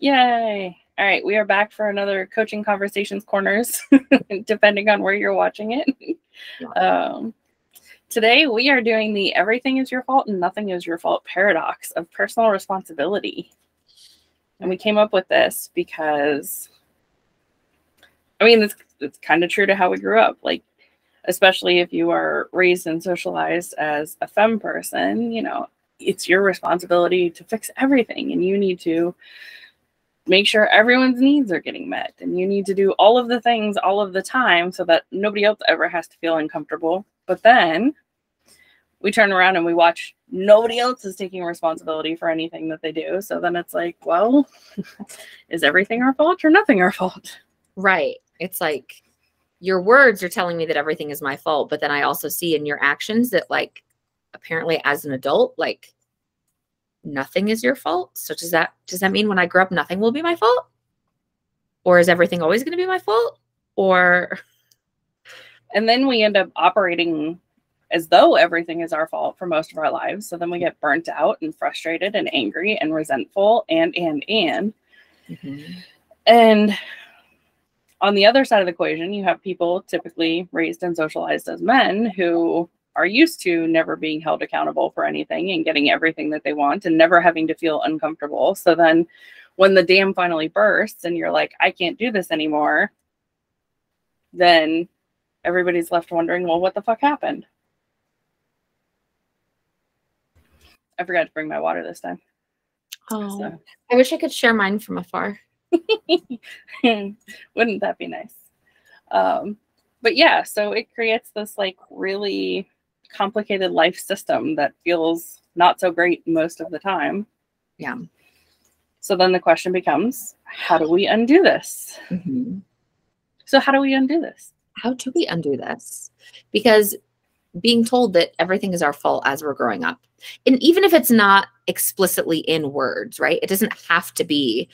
Yay. All right, we are back for another Coaching Conversations Corners, depending on where you're watching it. Today, we are doing the everything is your fault and nothing is your fault paradox of personal responsibility. And we came up with this because, I mean, it's kind of true to how we grew up. Like, especially if you are raised and socialized as a femme person, you know, it's your responsibility to fix everything, and you need to make sure everyone's needs are getting met, and you need to do all of the things all of the time so that nobody else ever has to feel uncomfortable. But then we turn around and we watch nobody else is taking responsibility for anything that they do. So then it's like, well, is everything our fault or nothing our fault? Right. It's like your words are telling me that everything is my fault, but then I also see in your actions that, like, apparently as an adult, like, nothing is your fault. So does that mean when I grow up, nothing will be my fault? Or is everything always going to be my fault? Or, and then we end up operating as though everything is our fault for most of our lives. So then we get burnt out and frustrated and angry and resentful and. Mm-hmm. And on the other side of the equation, you have people typically raised and socialized as men who are used to never being held accountable for anything and getting everything that they want and never having to feel uncomfortable. So then when the dam finally bursts and you're like, I can't do this anymore, then everybody's left wondering, well, what the fuck happened? I forgot to bring my water this time. Oh, so. I wish I could share mine from afar. Wouldn't that be nice? But yeah, so it creates this like really complicated life system that feels not so great most of the time. Yeah. So then the question becomes, how do we undo this? Mm-hmm. So how do we undo this? How do we undo this? Because being told that everything is our fault as we're growing up, and even if it's not explicitly in words, right? It doesn't have to be.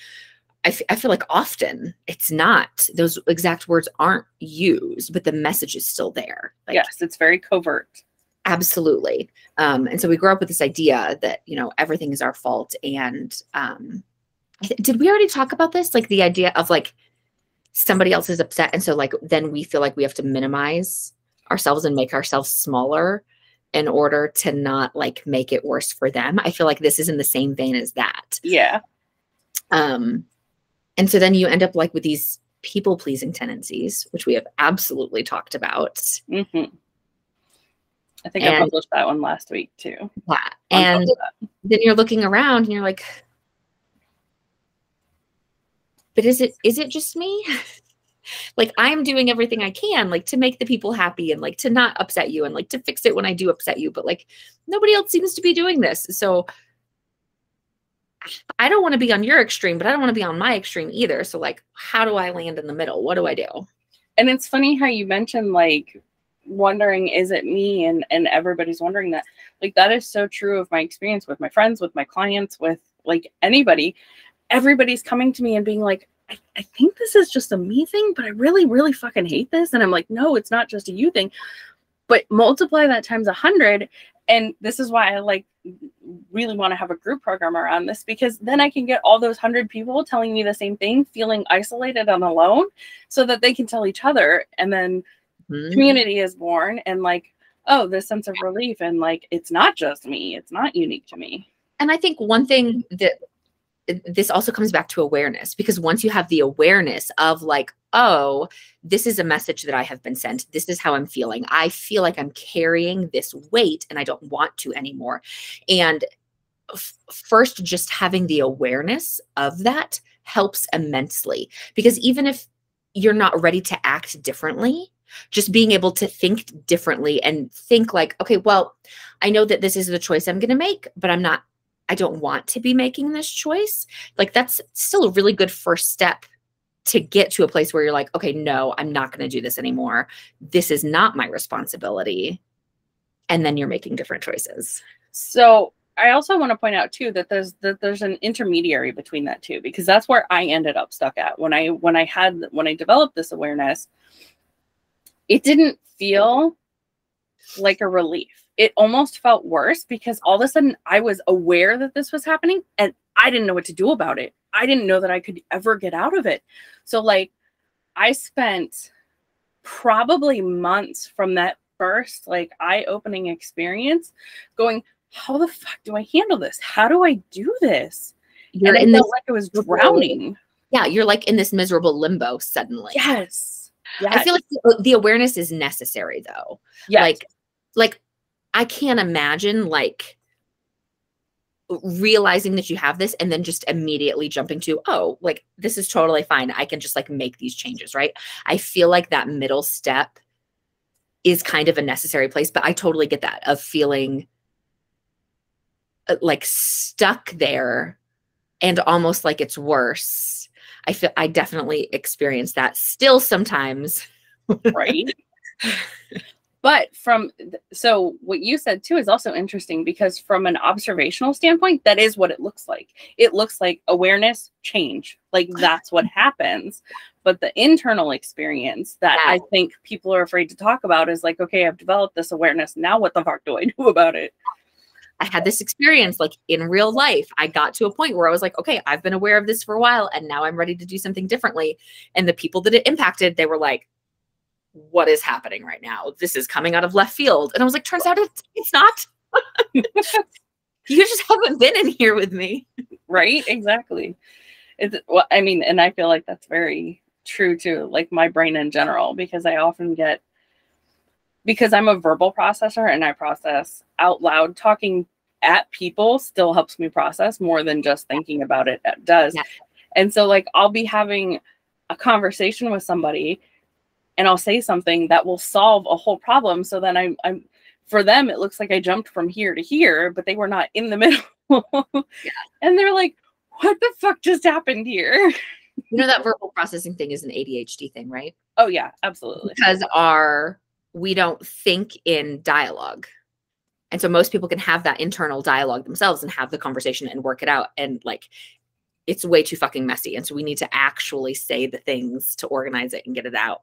I feel like often it's not. Those exact words aren't used, but the message is still there. Like, yes, it's very covert. Absolutely. And so we grow up with this idea that, you know, everything is our fault. And did we already talk about this? Like the idea of like somebody else is upset. And so like then we feel like we have to minimize ourselves and make ourselves smaller in order to not like make it worse for them. I feel like this is in the same vein as that. Yeah. And so then you end up like with these people-pleasing tendencies, which we have absolutely talked about. Mm-hmm. I think I published that one last week too. Yeah. And then you're looking around and you're like, but is it just me? Like I'm doing everything I can, like to make the people happy and like to not upset you and like to fix it when I do upset you, but like nobody else seems to be doing this. So I don't want to be on your extreme, but I don't want to be on my extreme either. So like, how do I land in the middle? What do I do? And it's funny how you mentioned like wondering, is it me? And everybody's wondering that. Like that is so true of my experience with my friends, with my clients, with like anybody. Everybody's coming to me and being like, I think this is just a me thing, but I really, really fucking hate this. And I'm like, no, it's not just a you thing. But multiply that times 100. And this is why I like really want to have a group program around this, because then I can get all those 100 people telling me the same thing, feeling isolated and alone, so that they can tell each other. And then community is born and like, oh, this sense of relief. And like, it's not just me. It's not unique to me. And I think one thing that this also comes back to awareness, because once you have the awareness of like, oh, this is a message that I have been sent. This is how I'm feeling. I feel like I'm carrying this weight and I don't want to anymore. And first, just having the awareness of that helps immensely, because even if you're not ready to act differently, just being able to think differently and think like, okay, well, I know that this is the choice I'm going to make, but I don't want to be making this choice. Like that's still a really good first step to get to a place where you're like, okay, no, I'm not going to do this anymore. This is not my responsibility. And then you're making different choices. So I also want to point out too, that there's an intermediary between that too, because that's where I ended up stuck at when I developed this awareness. It didn't feel like a relief. It almost felt worse, because all of a sudden I was aware that this was happening and I didn't know what to do about it. I didn't know that I could ever get out of it. So like I spent probably months from that first like eye-opening experience going, how the fuck do I handle this? How do I do this? You're and in I this felt like I was drowning. Yeah, you're like in this miserable limbo suddenly. Yes. I feel like the awareness is necessary though. Yes. Like I can't imagine like realizing that you have this and then just immediately jumping to, oh, like this is totally fine. I can just like make these changes, right? I feel like that middle step is kind of a necessary place, but I totally get that of feeling like stuck there and almost like it's worse. I definitely experience that still sometimes. Right. But so what you said too is also interesting because from an observational standpoint, that is what it looks like. It looks like awareness, change. Like that's what happens. But the internal experience that I think people are afraid to talk about is like, okay, I've developed this awareness. Now what the fuck do I do about it? I had this experience like in real life. I got to a point where I was like, okay, I've been aware of this for a while and now I'm ready to do something differently. And the people that it impacted, they were like, what is happening right now? This is coming out of left field. And I was like, turns out it's not. You just haven't been in here with me. Right? Exactly. Well, I mean, and I feel like that's very true to like my brain in general, because I often get, because I'm a verbal processor and I process out loud, talking at people still helps me process more than just thinking about it does. Yeah. And so like I'll be having a conversation with somebody and I'll say something that will solve a whole problem. So then I'm for them, it looks like I jumped from here to here, but they were not in the middle. Yeah. And they're like, what the fuck just happened here? You know, that verbal processing thing is an ADHD thing, right? Oh yeah, absolutely. Because we don't think in dialogue. And so most people can have that internal dialogue themselves and have the conversation and work it out. And like, it's way too fucking messy. And so we need to actually say the things to organize it and get it out.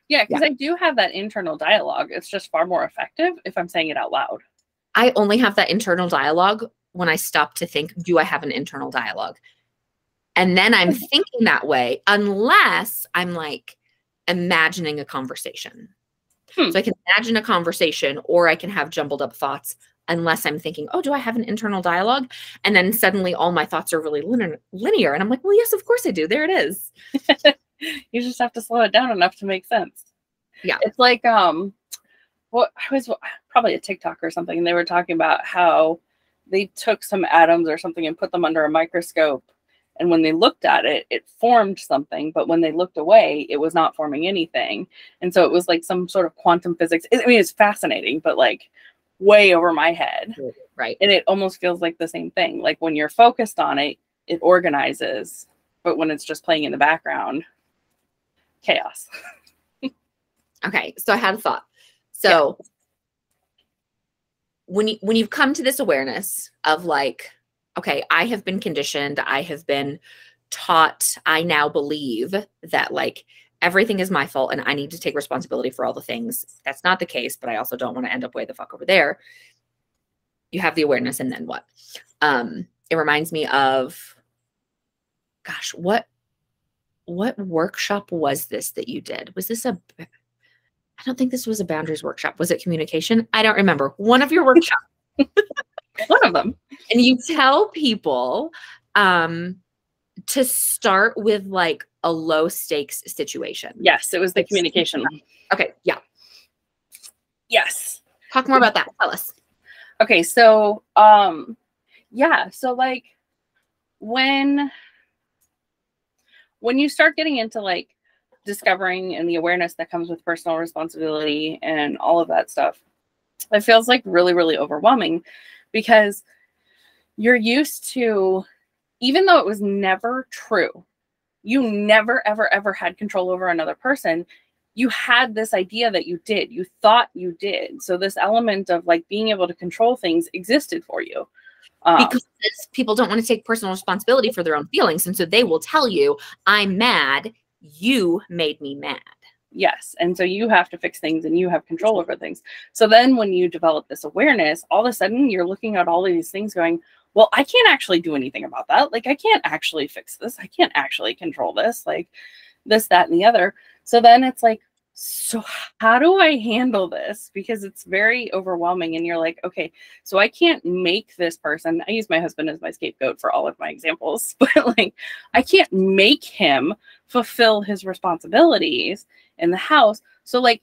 Yeah, because I do have that internal dialogue. It's just far more effective if I'm saying it out loud. I only have that internal dialogue when I stop to think, do I have an internal dialogue? And then I'm thinking that way, unless I'm like imagining a conversation. So I can imagine a conversation or I can have jumbled up thoughts, unless I'm thinking, oh, do I have an internal dialogue? And then suddenly all my thoughts are really linear. And I'm like, well, yes, of course I do. There it is. You just have to slow it down enough to make sense. Yeah. It's like, what I was probably a TikTok or something, and they were talking about how they took some atoms or something and put them under a microscope. And when they looked at it, it formed something. But when they looked away, it was not forming anything. And so it was like some sort of quantum physics. I mean, it's fascinating, but like way over my head. Right. And it almost feels like the same thing. Like when you're focused on it, it organizes. But when it's just playing in the background, chaos. Okay. So I had a thought. So when you've come to this awareness of like, okay, I have been conditioned, I have been taught, I now believe that like everything is my fault and I need to take responsibility for all the things. That's not the case, but I also don't want to end up way the fuck over there. You have the awareness, and then what? It reminds me of, gosh, what workshop was this that you did? Was this I don't think this was a boundaries workshop. Was it communication? I don't remember. One of your workshops. One of them. And you tell people to start with like a low stakes situation. Yes, it was the communication. Okay. Yeah. Yes. Talk more about that. Tell us. Okay. So, yeah. So like when you start getting into like discovering and the awareness that comes with personal responsibility and all of that stuff, it feels like really, really overwhelming, because you're used to, even though it was never true, you never, ever, ever had control over another person. You had this idea that you did, you thought you did. So this element of like being able to control things existed for you. Because people don't want to take personal responsibility for their own feelings. And so they will tell you, I'm mad. You made me mad. Yes. And so you have to fix things and you have control over things. So then when you develop this awareness, all of a sudden you're looking at all of these things going, well, I can't actually do anything about that. Like, I can't actually fix this. I can't actually control this, like this, that, and the other. So then it's like, so how do I handle this? Because it's very overwhelming. And you're like, okay, so I can't make this person, I use my husband as my scapegoat for all of my examples, but like, I can't make him fulfill his responsibilities in the house. So like,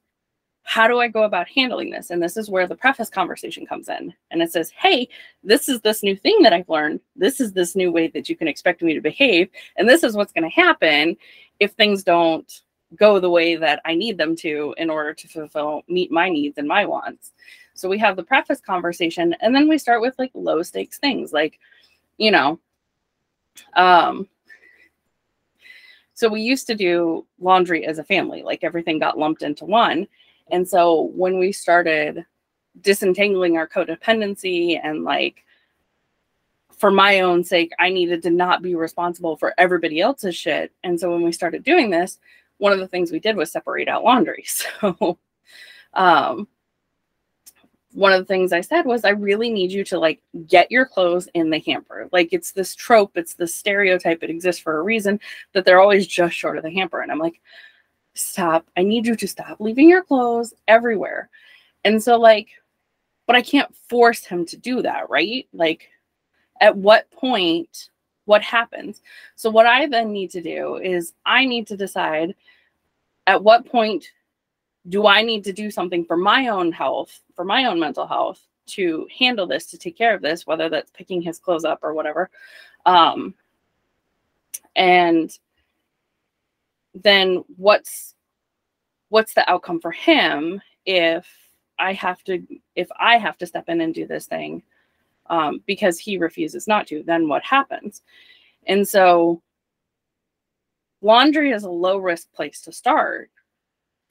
how do I go about handling this? And this is where the preface conversation comes in. And it says, hey, this is this new thing that I've learned. This is this new way that you can expect me to behave. And this is what's going to happen if things don't go the way that I need them to in order to meet my needs and my wants. So we have the preface conversation, and then we start with like low stakes things like, you know, so we used to do laundry as a family, like everything got lumped into one. And so when we started disentangling our codependency and like, for my own sake, I needed to not be responsible for everybody else's shit. And so when we started doing this, one of the things we did was separate out laundry. So one of the things I said was, I really need you to like get your clothes in the hamper. Like, it's this trope, it's this stereotype, it exists for a reason, that they're always just short of the hamper. And I'm like, stop. I need you to stop leaving your clothes everywhere. And so like, but I can't force him to do that, right? Like, at what point, what happens? So what I then need to do is I need to decide at what point do I need to do something for my own health, for my own mental health, to handle this, to take care of this, whether that's picking his clothes up or whatever. And then what's the outcome for him if I have to step in and do this thing because he refuses not to? Then what happens? And so laundry is a low risk place to start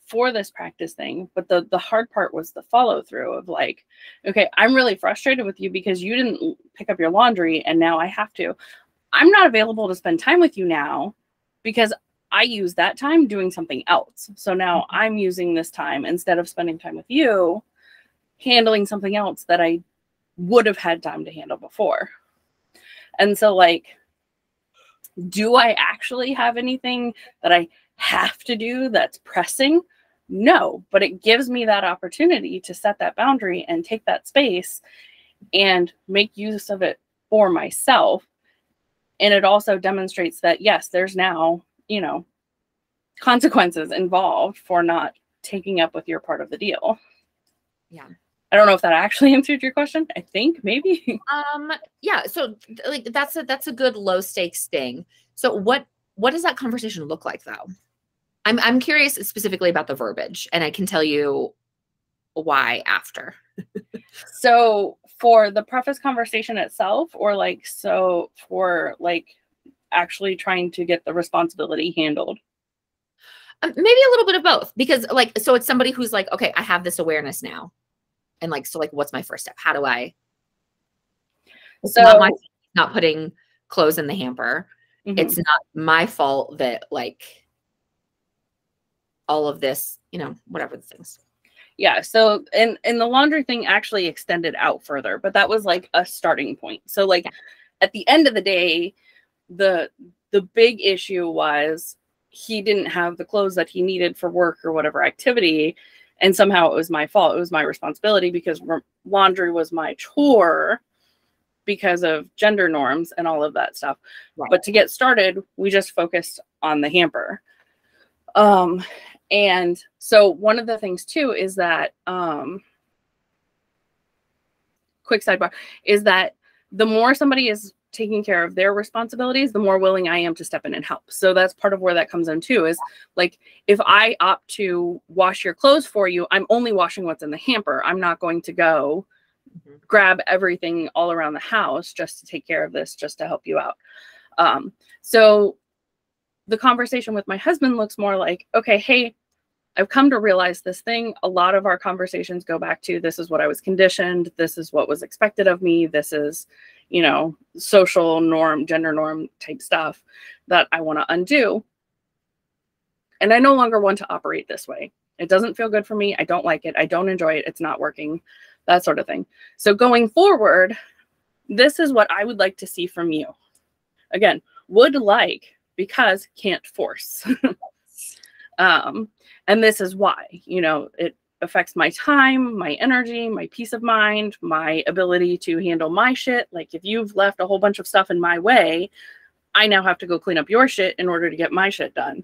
for this practice thing. But the hard part was the follow through of like, okay, I'm really frustrated with you because you didn't pick up your laundry and now I have to. I'm not available to spend time with you now because I use that time doing something else. So now I'm using this time, instead of spending time with you, handling something else that I would have had time to handle before. And so like, do I actually have anything that I have to do that's pressing? No, but it gives me that opportunity to set that boundary and take that space and make use of it for myself. And it also demonstrates that, yes, there's now, you know, consequences involved for not taking up with your part of the deal. Yeah. I don't know if that actually answered your question. I think maybe. Yeah. So like, that's a good low stakes thing. So what does that conversation look like though? I'm curious specifically about the verbiage, and I can tell you why after. So for the preface conversation itself, or like, so for like actually trying to get the responsibility handled? Maybe a little bit of both, because like, so it's somebody who's like, okay, I have this awareness now. And like, so like, what's my first step? How do I, it's not putting clothes in the hamper. Mm-hmm. It's not my fault that like all of this, you know, whatever the things. Yeah. So, and the laundry thing actually extended out further, but that was like a starting point. So like at the end of the day, the big issue was he didn't have the clothes that he needed for work or whatever activity. And somehow it was my fault. It was my responsibility because laundry was my chore because of gender norms and all of that stuff. Right. But to get started, we just focused on the hamper. And so one of the things too is that, quick sidebar, is that the more somebody is taking care of their responsibilities, the more willing I am to step in and help. So that's part of where that comes in too, is like, if I opt to wash your clothes for you, I'm only washing what's in the hamper. I'm not going to go grab everything all around the house just to take care of this, just to help you out. So the conversation with my husband looks more like, okay, hey, I've come to realize this thing. A lot of our conversations go back to, this is what I was conditioned. This is what was expected of me. This is, you know, social norm, gender norm type stuff that I want to undo. And I no longer want to operate this way. It doesn't feel good for me. I don't like it. I don't enjoy it. It's not working, that sort of thing. So going forward, this is what I would like to see from you. Again, would like, because can't force. And this is why, you know, it affects my time, my energy, my peace of mind, my ability to handle my shit. Like if you've left a whole bunch of stuff in my way, I now have to go clean up your shit in order to get my shit done.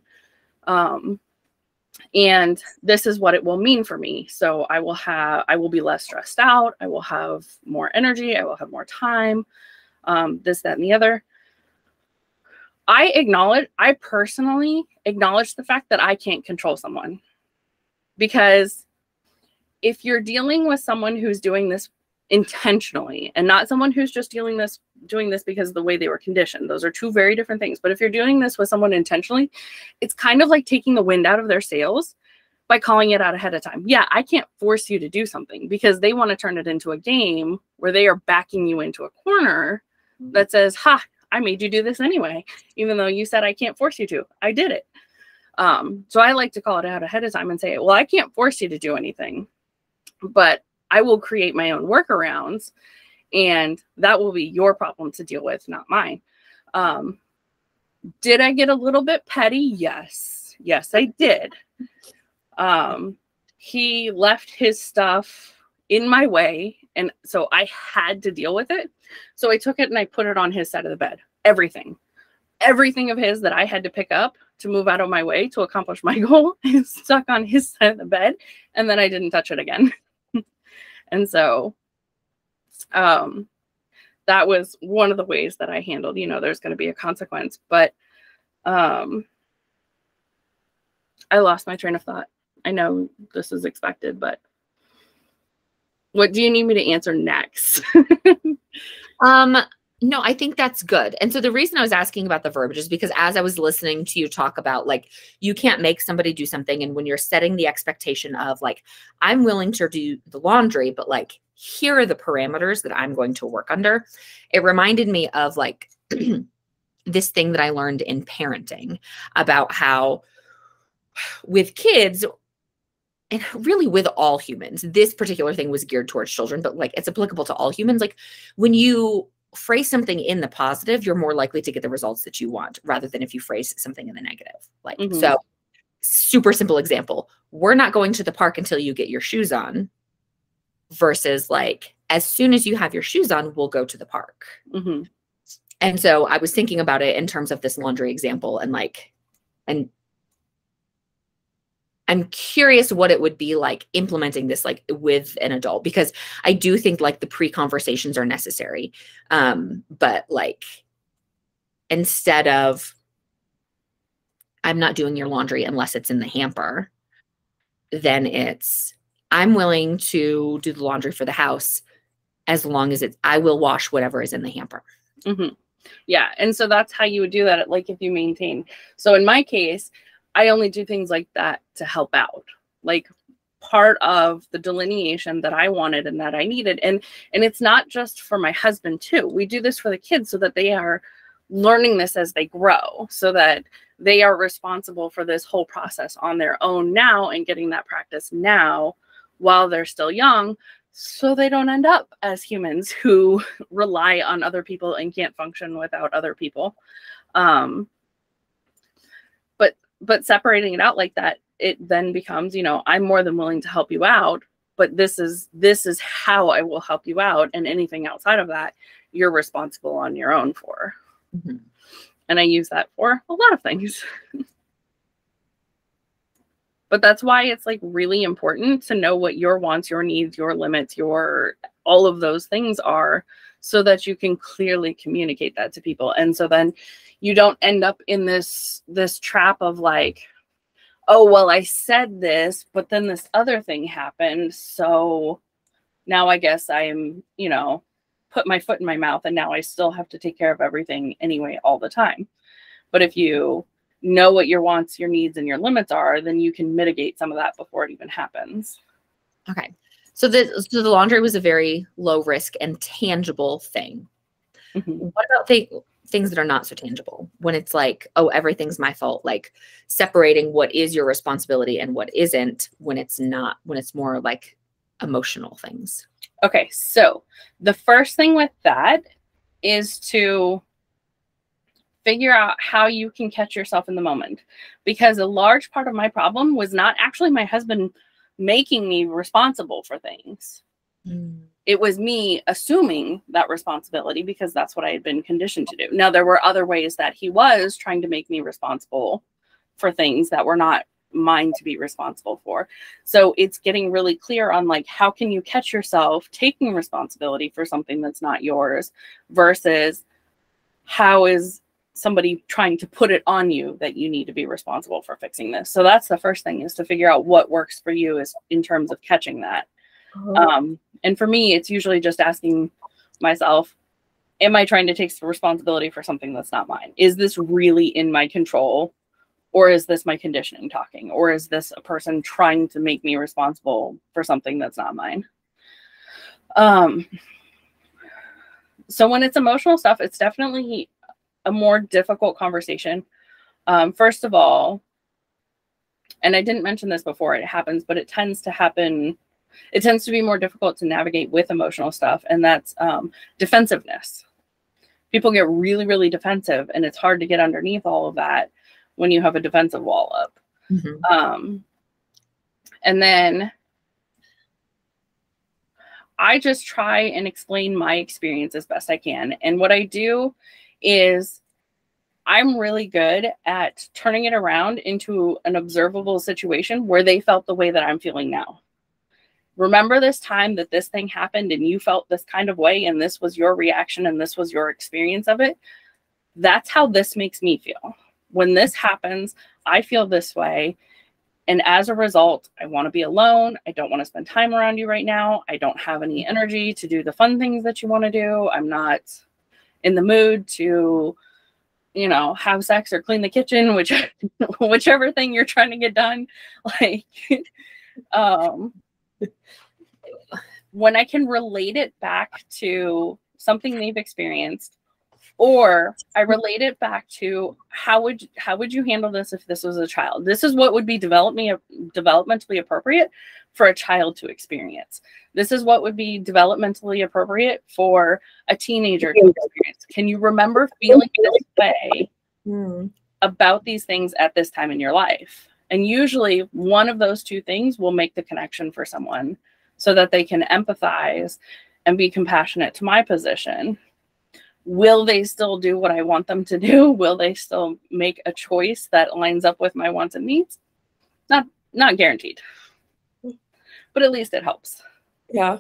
And this is what it will mean for me. So I will be less stressed out. I will have more energy. I will have more time, this, that, and the other. I personally acknowledge the fact that I can't control someone, because if you're dealing with someone who's doing this intentionally and not someone who's just doing this because of the way they were conditioned, those are two very different things. But if you're doing this with someone intentionally, it's kind of like taking the wind out of their sails by calling it out ahead of time. Yeah, I can't force you to do something because they want to turn it into a game where they are backing you into a corner that says, ha, I made you do this anyway, even though you said I can't force you to. I did it. So I like to call it out ahead of time and say, well, I can't force you to do anything, but I will create my own workarounds, and that will be your problem to deal with, not mine. Did I get a little bit petty? Yes. Yes, I did. He left his stuff in my way, and so I had to deal with it. So I took it and I put it on his side of the bed. Everything of his that I had to pick up to move out of my way to accomplish my goal is stuck on his side of the bed, and then I didn't touch it again. And so that was one of the ways that I handled, you know, there's going to be a consequence, but I lost my train of thought. I know this is expected, but what do you need me to answer next? No, I think that's good. And so the reason I was asking about the verbiage is because as I was listening to you talk about, like, you can't make somebody do something. And when you're setting the expectation of like, I'm willing to do the laundry, but like, here are the parameters that I'm going to work under. It reminded me of like this thing that I learned in parenting about how with kids, and really with all humans, this particular thing was geared towards children, but like it's applicable to all humans. Like when you phrase something in the positive, you're more likely to get the results that you want rather than if you phrase something in the negative. Like, so super simple example. We're not going to the park until you get your shoes on versus like, as soon as you have your shoes on, we'll go to the park. And so I was thinking about it in terms of this laundry example and like, and I'm curious what it would be like implementing this like with an adult, because I do think like the pre-conversations are necessary. But like, instead of, I'm not doing your laundry unless it's in the hamper, then it's, I'm willing to do the laundry for the house as long as it's, I will wash whatever is in the hamper. Yeah. And so that's how you would do that. Like if you maintain. So in my case, I only do things like that to help out, like part of the delineation that I wanted and that I needed. And it's not just for my husband too. We do this for the kids so that they are learning this as they grow, so that they are responsible for this whole process on their own now and getting that practice now while they're still young, so they don't end up as humans who rely on other people and can't function without other people. But separating it out like that, it then becomes, you know, I'm more than willing to help you out, but this is how I will help you out. And anything outside of that, you're responsible on your own for. And I use that for a lot of things. But that's why it's like really important to know what your wants, your needs, your limits, all of those things are, so that you can clearly communicate that to people. And so then you don't end up in this trap of like, oh, well, I said this, but then this other thing happened. So now I guess I'm, you know, put my foot in my mouth and now I still have to take care of everything anyway, all the time. But if you know what your wants, your needs, and your limits are, then you can mitigate some of that before it even happens. Okay. So the laundry was a very low risk and tangible thing. What about things that are not so tangible, when it's like, oh, everything's my fault, like separating what is your responsibility and what isn't, when it's not, when it's more like emotional things? Okay. So the first thing with that is to figure out how you can catch yourself in the moment. Because a large part of my problem was not actually my husband making me responsible for things. It was me assuming that responsibility because that's what I had been conditioned to do. Now, there were other ways that he was trying to make me responsible for things that were not mine to be responsible for. So it's getting really clear on like, how can you catch yourself taking responsibility for something that's not yours versus how is somebody trying to put it on you that you need to be responsible for fixing this. So that's the first thing, is to figure out what works for you is in terms of catching that. And for me, it's usually just asking myself, am I trying to take responsibility for something that's not mine? Is this really in my control? Or is this my conditioning talking? Or is this a person trying to make me responsible for something that's not mine? So when it's emotional stuff, it's definitely a more difficult conversation. First of all, and I didn't mention this before it happens, but it tends to happen. It tends to be more difficult to navigate with emotional stuff. And that's defensiveness. People get really, really defensive, and it's hard to get underneath all of that when you have a defensive wall up. And then I just try and explain my experience as best I can. And what I do is I'm really good at turning it around into an observable situation where they felt the way that I'm feeling now. Remember this time that this thing happened and you felt this kind of way and this was your reaction and this was your experience of it. That's how this makes me feel. When this happens, I feel this way. And as a result, I want to be alone. I don't want to spend time around you right now. I don't have any energy to do the fun things that you want to do. I'm not in the mood to, you know, have sex or clean the kitchen, whichever thing you're trying to get done. Like, when I can relate it back to something they've experienced, or I relate it back to how would you handle this if this was a child? This is what would be developmentally appropriate for a child to experience. This is what would be developmentally appropriate for a teenager to experience. Can you remember feeling this way about these things at this time in your life? And usually one of those two things will make the connection for someone so that they can empathize and be compassionate to my position. Will they still do what I want them to do? Will they still make a choice that lines up with my wants and needs? Not guaranteed, but at least it helps. Yeah.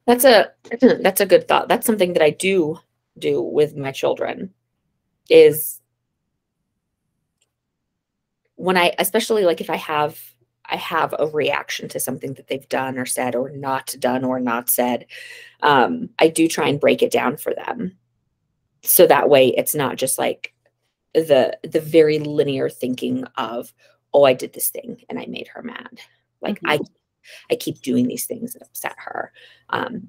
That's a good thought. That's something that I do with my children, is when especially like if I have a reaction to something that they've done or said or not done or not said, I do try and break it down for them. So that way it's not just like the very linear thinking of, oh, I did this thing and I made her mad. Like I keep doing these things that upset her.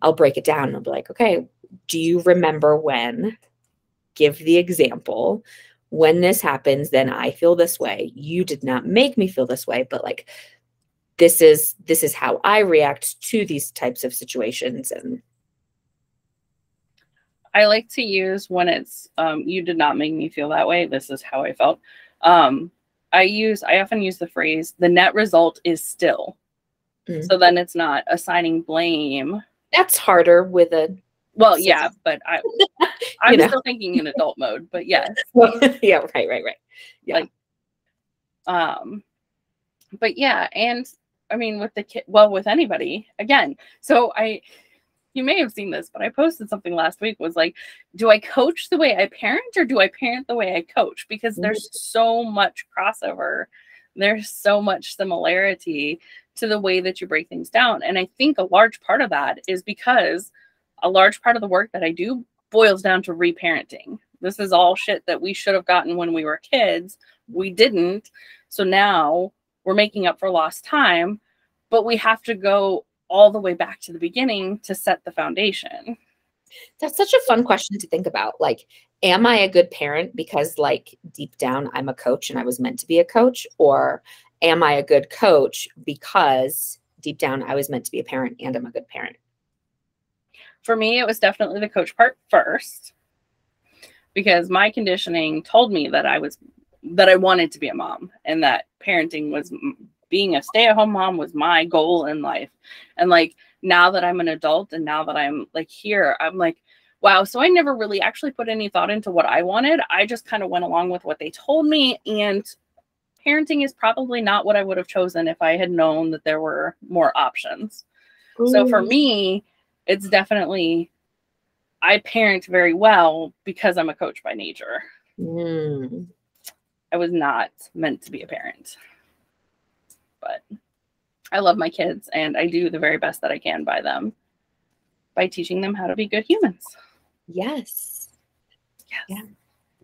I'll break it down and I'll be like, okay, do you remember when, give the example, when this happens, then I feel this way. You did not make me feel this way, but like, this is how I react to these types of situations. And I like to use when it's, you did not make me feel that way. This is how I felt. I often use the phrase, the net result is still. So then it's not assigning blame. That's harder with a, well, yeah, but I'm still thinking in adult mode, but yes. Yeah, right. Yeah. Like, but yeah, and I mean, with the kid, well, with anybody, again. So you may have seen this, but I posted something last week, was like, do I coach the way I parent or do I parent the way I coach? Because there's so much crossover. There's so much similarity to the way that you break things down. And I think a large part of that is because a large part of the work that I do boils down to reparenting. This is all shit that we should have gotten when we were kids. We didn't. So now we're making up for lost time, but we have to go all the way back to the beginning to set the foundation. That's such a fun question to think about. Like, am I a good parent because like deep down I'm a coach and I was meant to be a coach? Or am I a good coach because deep down I was meant to be a parent and I'm a good parent? For me, it was definitely the coach part first, because my conditioning told me that I wanted to be a mom, and that parenting was, being a stay-at-home mom was my goal in life. And like, now that I'm an adult and now that I'm like here, I'm like, wow. So I never really actually put any thought into what I wanted. I just kind of went along with what they told me. And parenting is probably not what I would have chosen if I had known that there were more options. Ooh. So for me, it's definitely, I parent very well because I'm a coach by nature. I was not meant to be a parent, but I love my kids and I do the very best that I can by them, by teaching them how to be good humans. Yes. Yeah.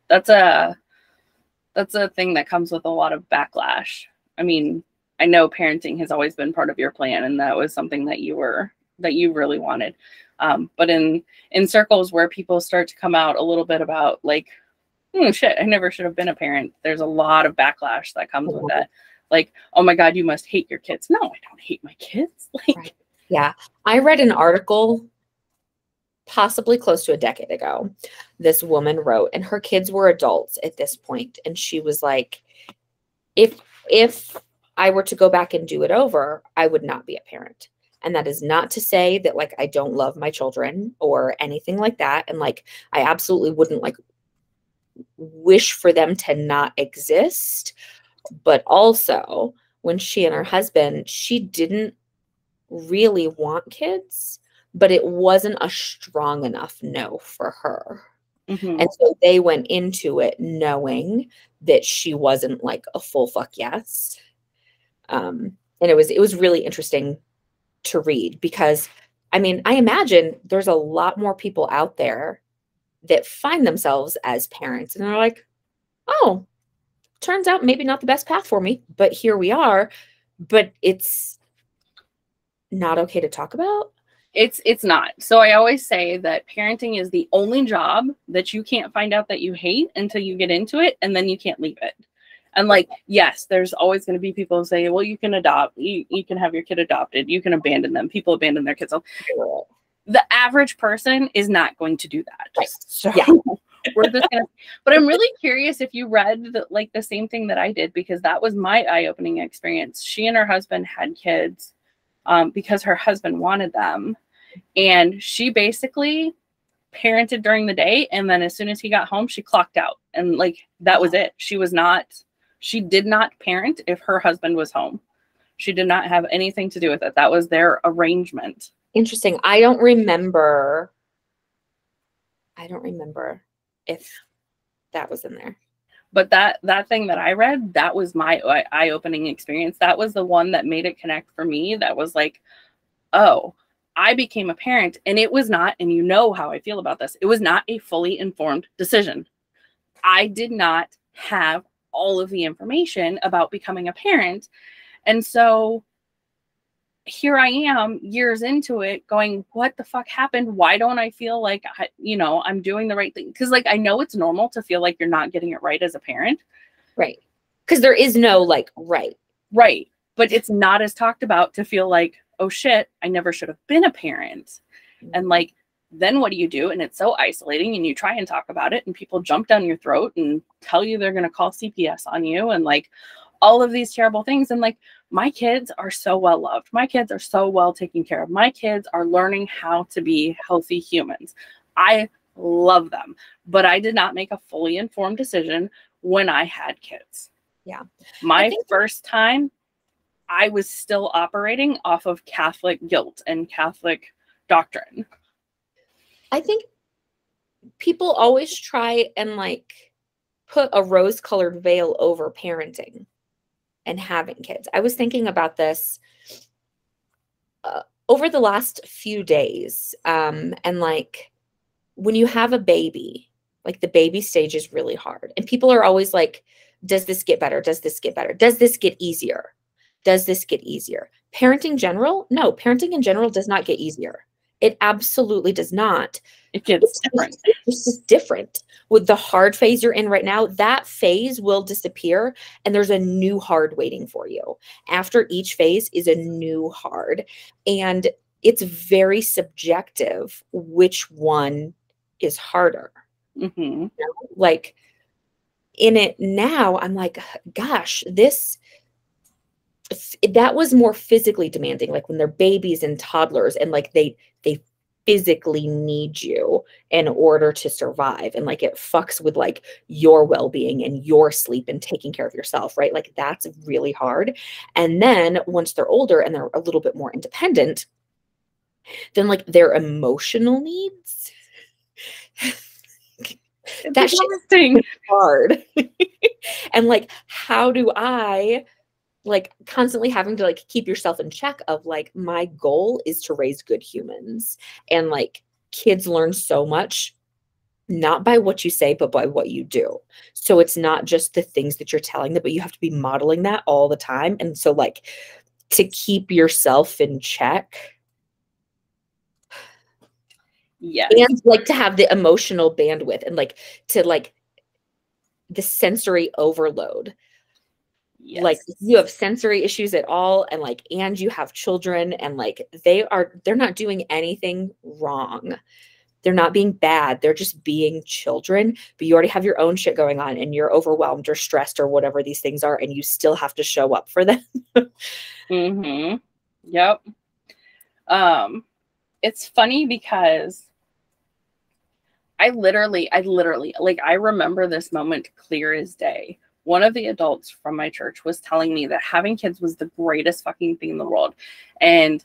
That's a thing that comes with a lot of backlash. I mean, I know parenting has always been part of your plan, and that was something that you really wanted. But in circles where people start to come out a little bit about like, shit, I never should have been a parent, there's a lot of backlash that comes with that. Like, oh my God, you must hate your kids. No, I don't hate my kids. Like, right. Yeah. I read an article possibly close to a decade ago. This woman wrote, and her kids were adults at this point, and she was like, if I were to go back and do it over, I would not be a parent. And that is not to say that like I don't love my children or anything like that. And like I absolutely wouldn't like wish for them to not exist. But also when she and her husband, she didn't really want kids, but it wasn't a strong enough no for her. And so they went into it knowing that she wasn't like a full fuck yes. And it was really interesting to read, because I mean, I imagine there's a lot more people out there that find themselves as parents and they're like, oh, turns out maybe not the best path for me, but here we are. But it's not okay to talk about. It's not. So I always say that parenting is the only job that you can't find out that you hate until you get into it, and then you can't leave it. And like, yes, there's always going to be people who say, well, you can adopt, you can have your kid adopted, you can abandon them. People abandon their kids. The average person is not going to do that. Right. So yeah. But I'm really curious if you read like the same thing that I did, because that was my eye-opening experience. She and her husband had kids because her husband wanted them. And she basically parented during the day. And then as soon as he got home, she clocked out. And like, that was it. She did not parent if her husband was home. She did not have anything to do with it. That was their arrangement. Interesting. I don't remember if that was in there. But that thing that I read, that was my eye-opening experience. That was the one that made it connect for me. That was like, oh, I became a parent, and it was not, and you know how I feel about this, it was not a fully informed decision. I did not have all of the information about becoming a parent. And so here I am years into it going, what the fuck happened? Why don't I feel like, I'm doing the right thing? Because like, I know it's normal to feel like you're not getting it right as a parent. Right. Because there is no like, right. Right. But it's not as talked about to feel like, oh shit, I never should have been a parent. And like, then what do you do? And it's so isolating, and you try and talk about it and people jump down your throat and tell you they're going to call CPS on you and like all of these terrible things. And like, my kids are so well loved. My kids are so well taken care of. My kids are learning how to be healthy humans. I love them, but I did not make a fully informed decision when I had kids. Yeah. My first time, I was still operating off of Catholic guilt and Catholic doctrine. I think people always try and like put a rose-colored veil over parenting and having kids. I was thinking about this over the last few days. And like when you have a baby, like the baby stage is really hard. And people are always like, does this get better? Does this get better? Does this get easier? Does this get easier? Parenting in general? No, parenting in general does not get easier. It absolutely does not. It gets different. It's just different. With the hard phase you're in right now, that phase will disappear and there's a new hard waiting for you. After each phase is a new hard. And it's very subjective which one is harder. Mm-hmm. You know? Like in it now, I'm like, gosh, that was more physically demanding, like when they're babies and toddlers and like they physically need you in order to survive, and like it fucks with like your well-being and your sleep and taking care of yourself, right? Like that's really hard. And then once they're older and they're a little bit more independent, then like their emotional needs that shit's hard. And like how do I like constantly having to like keep yourself in check of like, my goal is to raise good humans, and like kids learn so much not by what you say but by what you do. So it's not just the things that you're telling them, but you have to be modeling that all the time. And so like to keep yourself in check, yes, and like to have the emotional bandwidth and like to like the sensory overload. yes. Like you have sensory issues at all, and like, and you have children, and like they're not doing anything wrong. They're not being bad. They're just being children, but you already have your own shit going on and you're overwhelmed or stressed or whatever these things are, and you still have to show up for them. Mm-hmm. Yep. It's funny because I literally, like, I remember this moment clear as day. One of the adults from my church was telling me that having kids was the greatest fucking thing in the world. And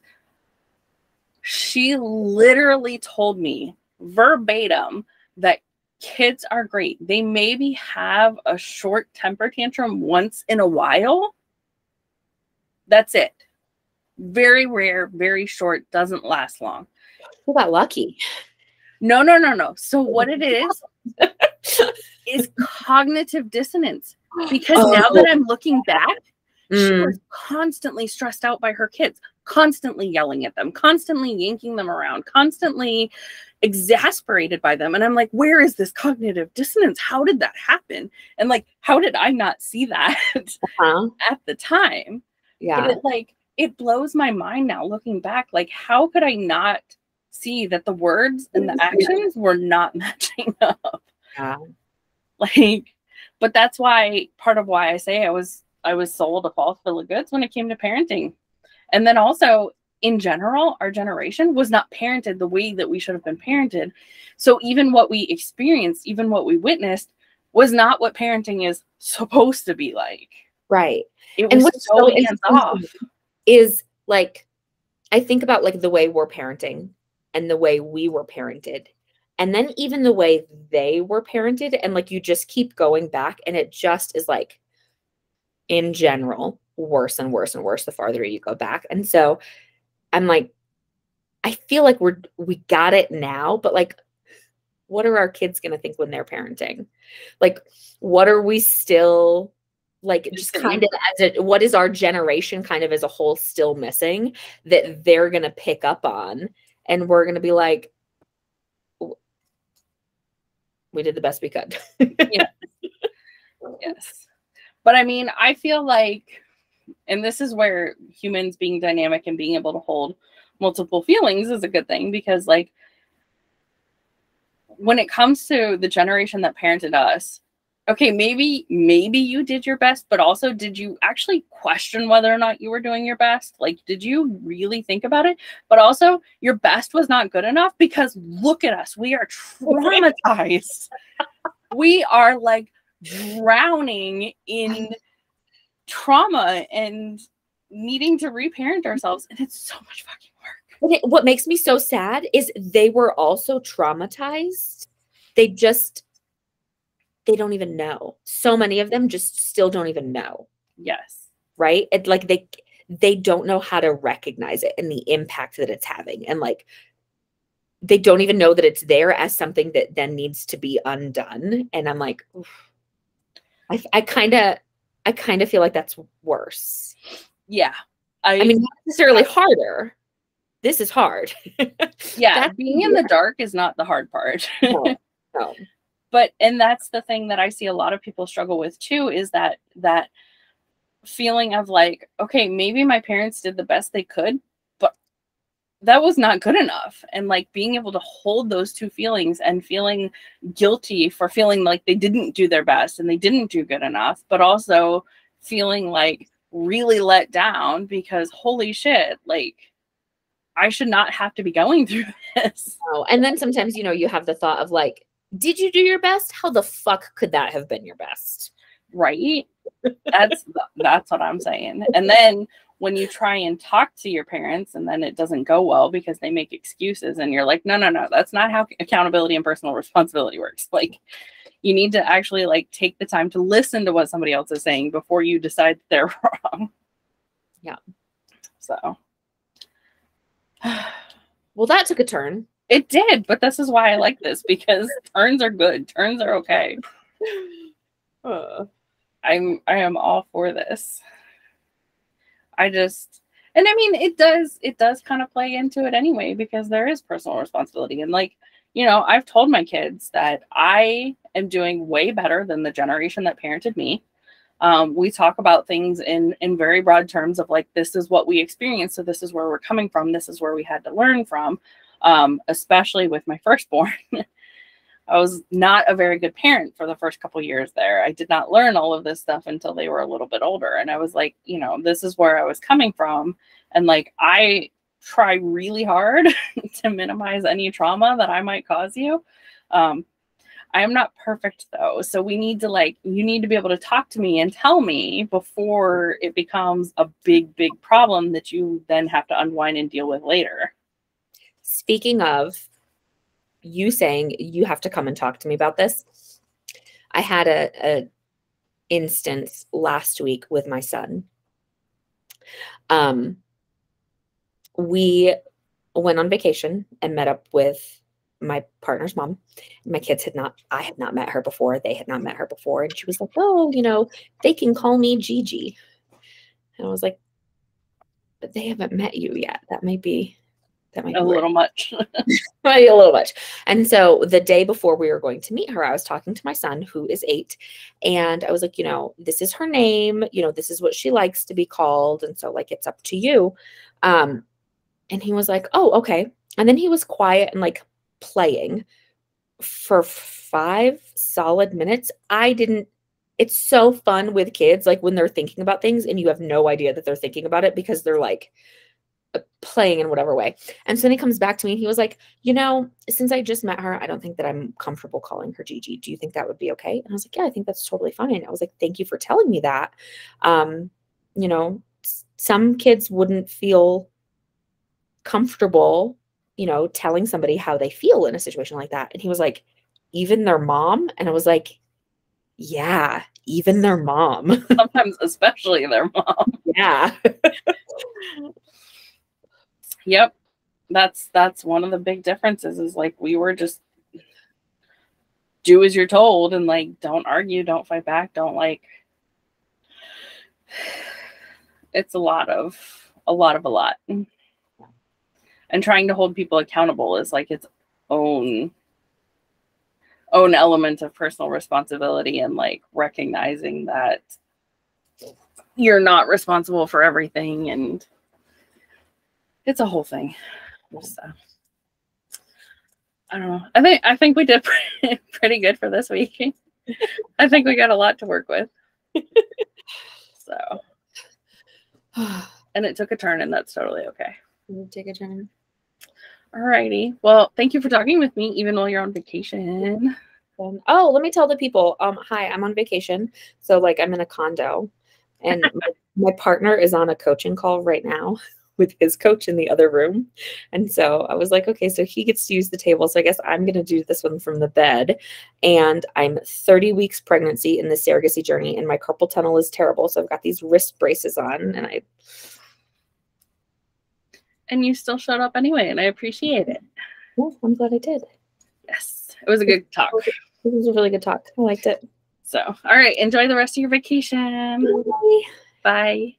she literally told me verbatim that kids are great. They maybe have a short temper tantrum once in a while. That's it. Very rare, very short, doesn't last long. You got lucky. No. So what it is cognitive dissonance. Because now that I'm looking back, she was constantly stressed out by her kids, constantly yelling at them, constantly yanking them around, constantly exasperated by them. And I'm like, where is this cognitive dissonance? How did that happen? And like, how did I not see that at the time? Yeah. But it blows my mind now looking back. Like, how could I not see that the words and the actions were not matching up? Yeah. Like, but that's why, part of why I say I was sold a false bill of goods when it came to parenting. And then also, in general, our generation was not parented the way that we should have been parented. So even what we experienced, even what we witnessed, was not what parenting is supposed to be like. Right. It was so hands off. Is like, I think about like the way we're parenting and the way we were parented, and then even the way they were parented, and like you just keep going back, and it just is like, in general, worse and worse and worse the farther you go back. And so I'm like, I feel like we got it now, but like, what are our kids going to think when they're parenting? Like, what are we still like, just kind of what is our generation kind of as a whole still missing that they're going to pick up on? And we're going to be like, we did the best we could. Yeah. Yes. But I mean, I feel like, and this is where humans being dynamic and being able to hold multiple feelings is a good thing, because like, when it comes to the generation that parented us, okay, maybe you did your best, but also, did you actually question whether or not you were doing your best? Like, did you really think about it? But also, your best was not good enough, because look at us. We are traumatized. We are like drowning in trauma and needing to reparent ourselves. And it's so much fucking work. What makes me so sad is they were also traumatized. They don't even know. So many of them just still don't even know. Yes. Right? It, like they don't know how to recognize it and the impact that it's having. And like, they don't even know that it's there as something that then needs to be undone. And I'm like, I kind of feel like that's worse. Yeah. I mean, not necessarily harder. This is hard. Yeah. Being in the dark is not the hard part. No. But, and that's the thing that I see a lot of people struggle with too, is that feeling of like, okay, maybe my parents did the best they could, but that was not good enough. And like being able to hold those two feelings and feeling guilty for feeling like they didn't do their best and they didn't do good enough, but also feeling like really let down because holy shit, like I should not have to be going through this. Oh, and then sometimes, you know, you have the thought of like, did you do your best? How the fuck could that have been your best? Right? That's what I'm saying. And then when you try and talk to your parents and then it doesn't go well because they make excuses and you're like, no, that's not how accountability and personal responsibility works. Like you need to actually like take the time to listen to what somebody else is saying before you decide they're wrong. Yeah. So. Well, that took a turn. It did, but this is why I like this, because turns are good. Turns are okay. I am all for this. And I mean, it does kind of play into it anyway, because there is personal responsibility. And like, you know, I've told my kids that I am doing way better than the generation that parented me. We talk about things in very broad terms of like, this is what we experienced. So this is where we're coming from. This is where we had to learn from, especially with my firstborn. I was not a very good parent for the first couple years there. I did not learn all of this stuff until they were a little bit older. And I was like, you know, this is where I was coming from. And like, I try really hard to minimize any trauma that I might cause you. I am not perfect though. So we need to like, you need to be able to talk to me and tell me before it becomes a big, big problem that you then have to unwind and deal with later. Speaking of you saying you have to come and talk to me about this, I had a instance last week with my son. We went on vacation and met up with my partner's mom. My kids I had not met her before. They had not met her before. And she was like, oh, you know, they can call me Gigi. And I was like, but they haven't met you yet. That might be a little much. Might be a little much. And so the day before we were going to meet her, I was talking to my son, who is 8. And I was like, you know, this is her name. You know, this is what she likes to be called. And so like, it's up to you. And he was like, oh, okay. And then he was quiet and like playing for 5 solid minutes. It's so fun with kids, like when they're thinking about things and you have no idea that they're thinking about it because they're like playing in whatever way. And so then he comes back to me and he was like, you know, since I just met her, I don't think that I'm comfortable calling her Gigi. Do you think that would be okay? And I was like, yeah, I think that's totally fine. I was like, thank you for telling me that. You know, some kids wouldn't feel comfortable, you know, telling somebody how they feel in a situation like that. And he was like, even their mom? And I was like, yeah, even their mom. Sometimes especially their mom. Yeah. Yep. That's one of the big differences is like we were just do as you're told and like don't argue, don't fight back, don't like it's a lot. And trying to hold people accountable is like its own element of personal responsibility and like recognizing that you're not responsible for everything, and it's a whole thing. So, I don't know. I think we did pretty good for this week. I think we got a lot to work with. So, and it took a turn, and that's totally okay. Take a turn. Alrighty. Well, thank you for talking with me, even while you're on vacation. Oh, let me tell the people. Hi, I'm on vacation. So like I'm in a condo and my partner is on a coaching call right now with his coach in the other room. And so I was like, okay, so he gets to use the table. So I guess I'm going to do this one from the bed. And I'm 30 weeks pregnancy in the surrogacy journey and my carpal tunnel is terrible. So I've got these wrist braces on and you still showed up anyway. And I appreciate it. Well, I'm glad I did. Yes. It was a good talk. It was a really good talk. I liked it. So, all right. Enjoy the rest of your vacation. Bye. Bye.